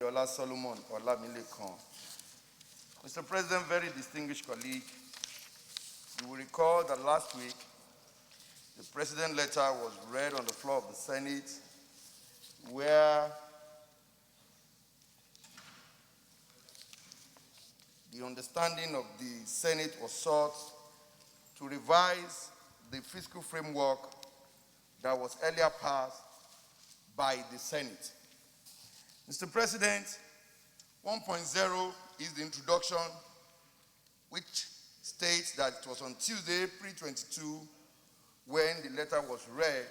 Ola Solomon Olamilekan. Mr. President, very distinguished colleague, you will recall that last week the President's letter was read on the floor of the Senate, where the understanding of the Senate was sought to revise the fiscal framework that was earlier passed by the Senate. Mr. President, 1.0 is the introduction, which states that it was on Tuesday, April 22, when the letter was read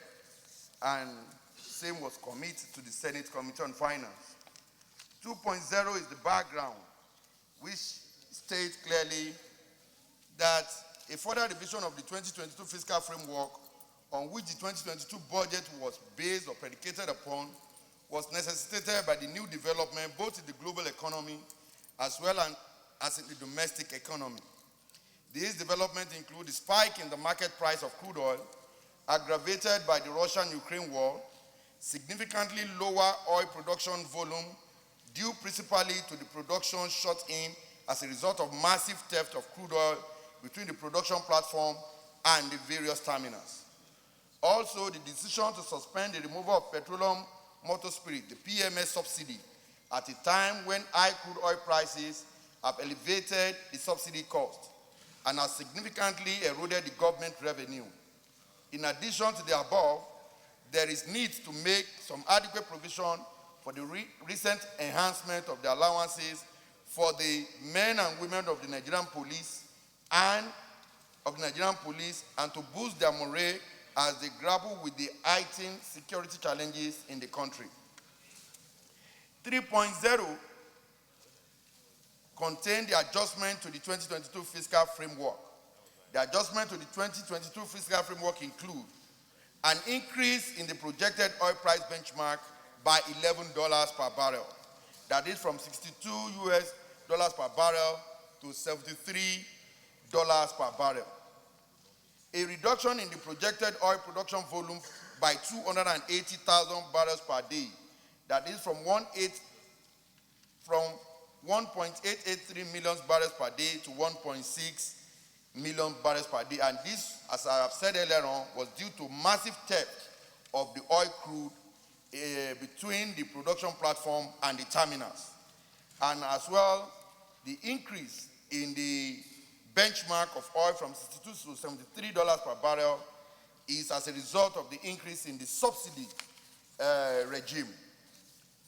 and same was committed to the Senate Committee on Finance. 2.0 is the background, which states clearly that a further revision of the 2022 fiscal framework on which the 2022 budget was based or predicated upon was necessitated by the new development both in the global economy as well as in the domestic economy. These developments include the spike in the market price of crude oil, aggravated by the Russian-Ukraine war, significantly lower oil production volume due principally to the production shut in as a result of massive theft of crude oil between the production platform and the various terminals. Also, the decision to suspend the removal of petroleum motor spirit, the PMS subsidy, at a time when high crude oil prices have elevated the subsidy cost and have significantly eroded the government revenue. In addition to the above, there is need to make some adequate provision for the recent enhancement of the allowances for the men and women of the Nigerian police and to boost their morale as they grapple with the heightened security challenges in the country. 3.0 contained the adjustment to the 2022 fiscal framework. The adjustment to the 2022 fiscal framework include an increase in the projected oil price benchmark by $11 per barrel. That is from $62 per barrel to $73 per barrel. A reduction in the projected oil production volume by 280,000 barrels per day. That is from 1.883 million barrels per day to 1.6 million barrels per day. And this, as I have said earlier on, was due to massive theft of the oil crude between the production platform and the terminals. And as well, the increase in the benchmark of oil from $62 to $73 per barrel is as a result of the increase in the subsidy regime.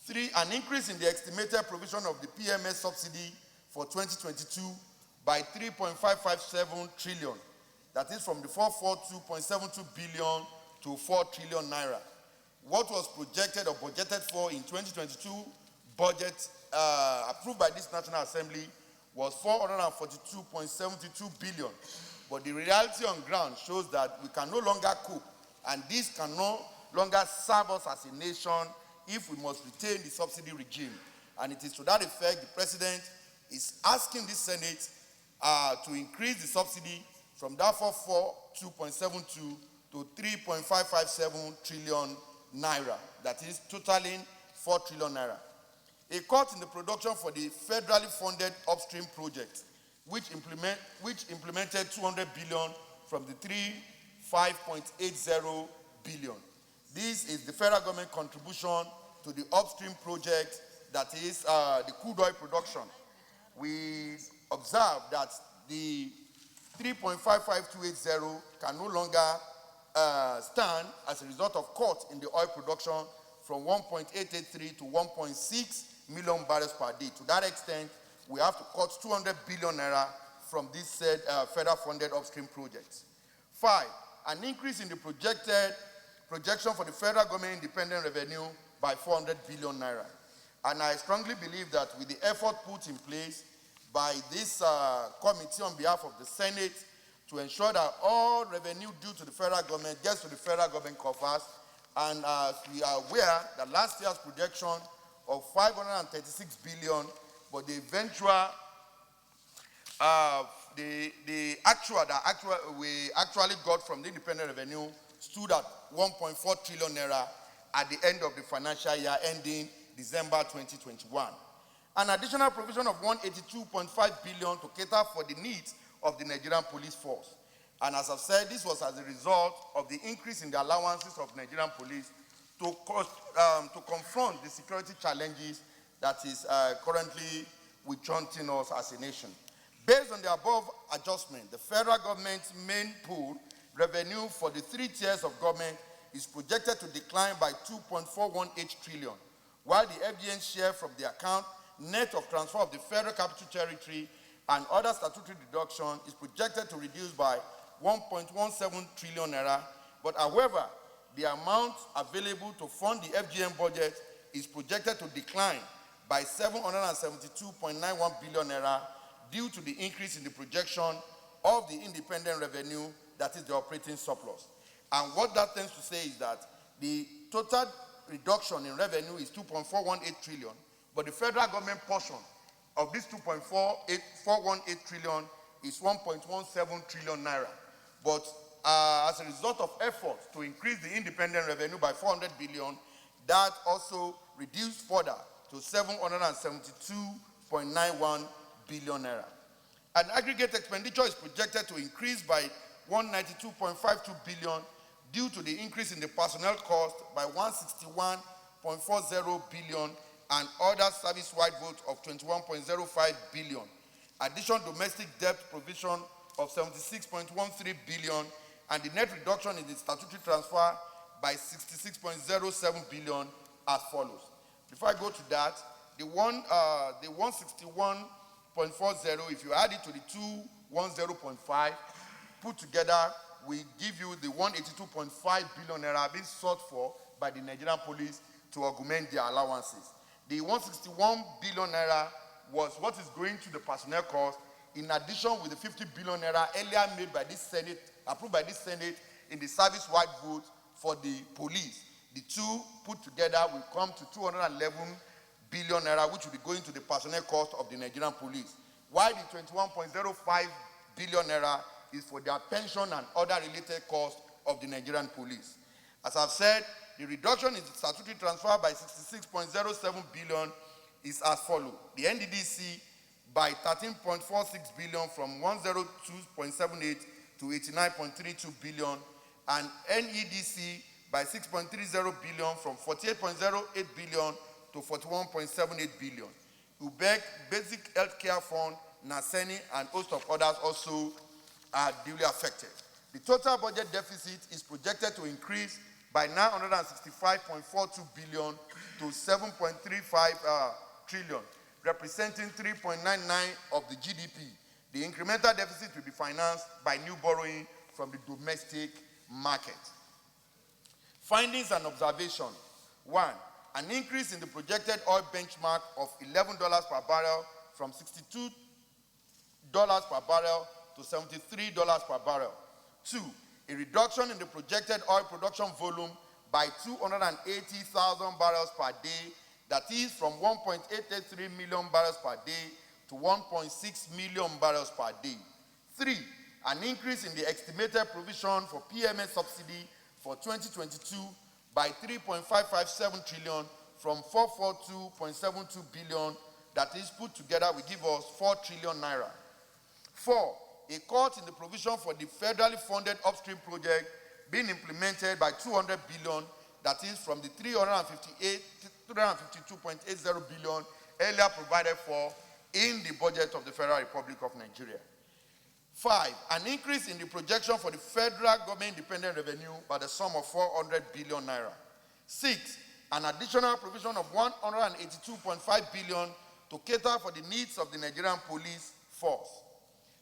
3, an increase in the estimated provision of the PMS subsidy for 2022 by 3.557 trillion. That is from the 442.72 billion to 4 trillion naira. What was projected or budgeted for in 2022 budget approved by this National Assembly was 442.72 billion. But the reality on ground shows that we can no longer cope, and this can no longer serve us as a nation if we must retain the subsidy regime. And it is to that effect the President is asking the Senate to increase the subsidy from that 442.72 to 3.557 trillion naira. That is totaling 4 trillion naira. A cut in the production for the federally funded upstream project, which implemented 200 billion from the 5.80 billion. This is the federal government contribution to the upstream project, that is the crude oil production. We observe that the 3.55280 can no longer stand as a result of cut in the oil production from 1.883 to 1.6 million barrels per day. To that extent, we have to cut 200 billion naira from this said federal funded upstream projects. 5, an increase in the projection for the federal government independent revenue by 400 billion naira. And I strongly believe that with the effort put in place by this committee on behalf of the Senate to ensure that all revenue due to the federal government gets to the federal government coffers, and we are aware that last year's projection of 536 billion, but the eventual, we actually got from the independent revenue stood at 1.4 trillion naira at the end of the financial year ending December 2021. An additional provision of 182.5 billion to cater for the needs of the Nigerian police force. And as I've said, this was as a result of the increase in the allowances of Nigerian police to confront the security challenges that is currently confronting us as a nation. Based on the above adjustment, the federal government's main pool revenue for the 3 tiers of government is projected to decline by 2.418 trillion, while the FGN share from the account net of transfer of the Federal Capital Territory and other statutory deduction is projected to reduce by 1.17 trillion naira. But however, the amount available to fund the FGN budget is projected to decline by 772.91 billion naira due to the increase in the projection of the independent revenue, that is the operating surplus. And what that tends to say is that the total reduction in revenue is 2.418 trillion, but the federal government portion of this 2.418 trillion is 1.17 trillion naira. But as a result of efforts to increase the independent revenue by 400 billion, that also reduced further to 772.91 billion naira. An aggregate expenditure is projected to increase by 192.52 billion due to the increase in the personnel cost by 161.40 billion and other service-wide votes of 21.05 billion. Additional domestic debt provision of 76.13 billion and the net reduction in the statutory transfer by 66.07 billion as follows. Before I go to that, the 161.40, if you add it to the 210.5, put together, we give you the 182.5 billion naira being sought for by the Nigerian police to augment their allowances. The 161 billion naira was what is going to the personnel cost, in addition with the 50 billion naira earlier made by this Senate, approved by this Senate in the service-wide vote for the police. The two put together will come to 211 billion naira, which will be going to the personnel cost of the Nigerian police, while the 21.05 billion naira is for their pension and other related costs of the Nigerian police. As I've said, the reduction in the statutory transfer by 66.07 billion is as follows. The NDDC by 13.46 billion from 102.78 to 89.32 billion, and NEDC by 6.30 billion from 48.08 billion to 41.78 billion. UBEC, Basic Healthcare Fund, NASENI, and host of others also are duly affected. The total budget deficit is projected to increase by 965.42 billion to 7.35 trillion, representing 3.99% of the GDP. The incremental deficit will be financed by new borrowing from the domestic market. Findings and observations. 1. An increase in the projected oil benchmark of $11 per barrel from $62 per barrel to $73 per barrel. 2. A reduction in the projected oil production volume by 280,000 barrels per day, that is from 1.883 million barrels per day to 1.6 million barrels per day. 3. An increase in the estimated provision for PMS subsidy for 2022 by 3.557 trillion from 442.72 billion, that is put together will give us 4 trillion naira. 4. A cut in the provision for the federally funded upstream project being implemented by 200 billion, that is from the 352.80 billion earlier provided for in the budget of the Federal Republic of Nigeria. 5. An increase in the projection for the federal government independent revenue by the sum of 400 billion naira. 6. An additional provision of 182.5 billion to cater for the needs of the Nigerian police force.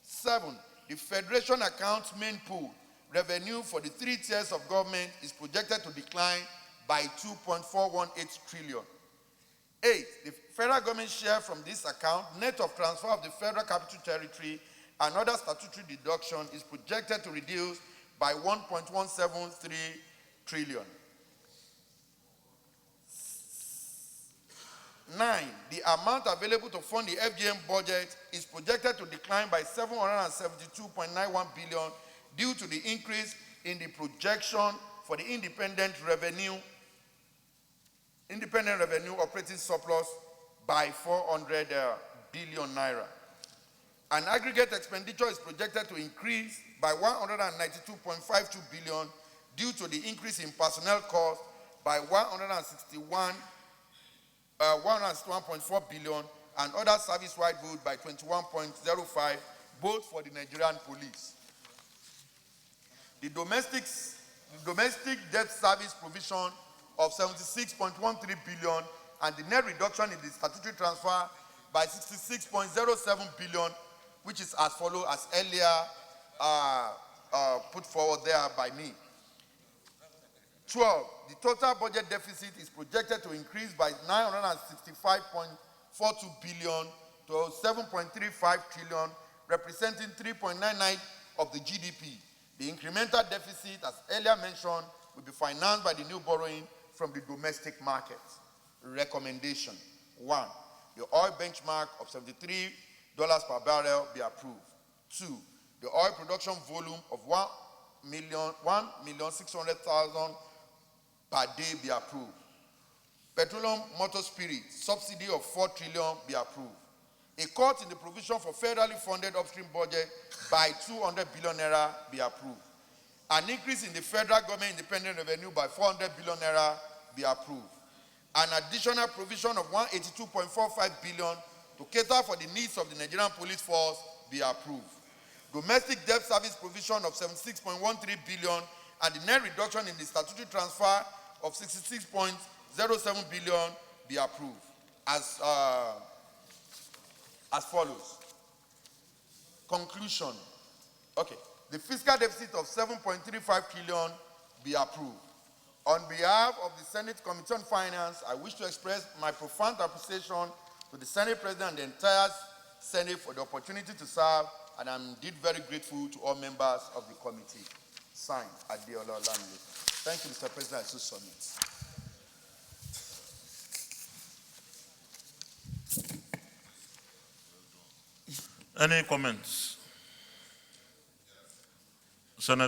7. The Federation account's main pool revenue for the 3 tiers of government is projected to decline by 2.418 trillion. 8. The federal government share from this account, net of transfer of the Federal Capital Territory and other statutory deduction, is projected to reduce by 1.173 trillion. 9. The amount available to fund the FGM budget is projected to decline by 772.91 billion due to the increase in the projection for the independent revenue Independent revenue operating surplus by 400 billion naira. An aggregate expenditure is projected to increase by 192.52 billion due to the increase in personnel costs by 161.4 billion and other service-wide goods by 21.05, both for the Nigerian police. The domestic debt service provision of 76.13 billion and the net reduction in the statutory transfer by 66.07 billion, which is as follows as earlier put forward there by me. 12. The total budget deficit is projected to increase by 965.42 billion to 7.35 trillion, representing 3.99 of the GDP. The incremental deficit, as earlier mentioned, will be financed by the new borrowing from the domestic market. Recommendation 1. The oil benchmark of $73 per barrel be approved. 2. The oil production volume of 1,600,000 per day be approved. Petroleum motor spirit subsidy of 4 trillion be approved. A cut in the provision for federally funded upstream budget by 200 billion naira be approved. An increase in the federal government independent revenue by 400 billion naira be approved. An additional provision of 182.45 billion to cater for the needs of the Nigerian police force be approved. Domestic debt service provision of 76.13 billion and the net reduction in the statutory transfer of 66.07 billion be approved as follows. Conclusion. Okay. The fiscal deficit of 7.35 trillion be approved. On behalf of the Senate Committee on Finance, I wish to express my profound appreciation to the Senate President and the entire Senate for the opportunity to serve, and I'm indeed very grateful to all members of the committee. Signed, Adeola Olamide. Thank you, Mr. President. I so submit. Any comments? Senator.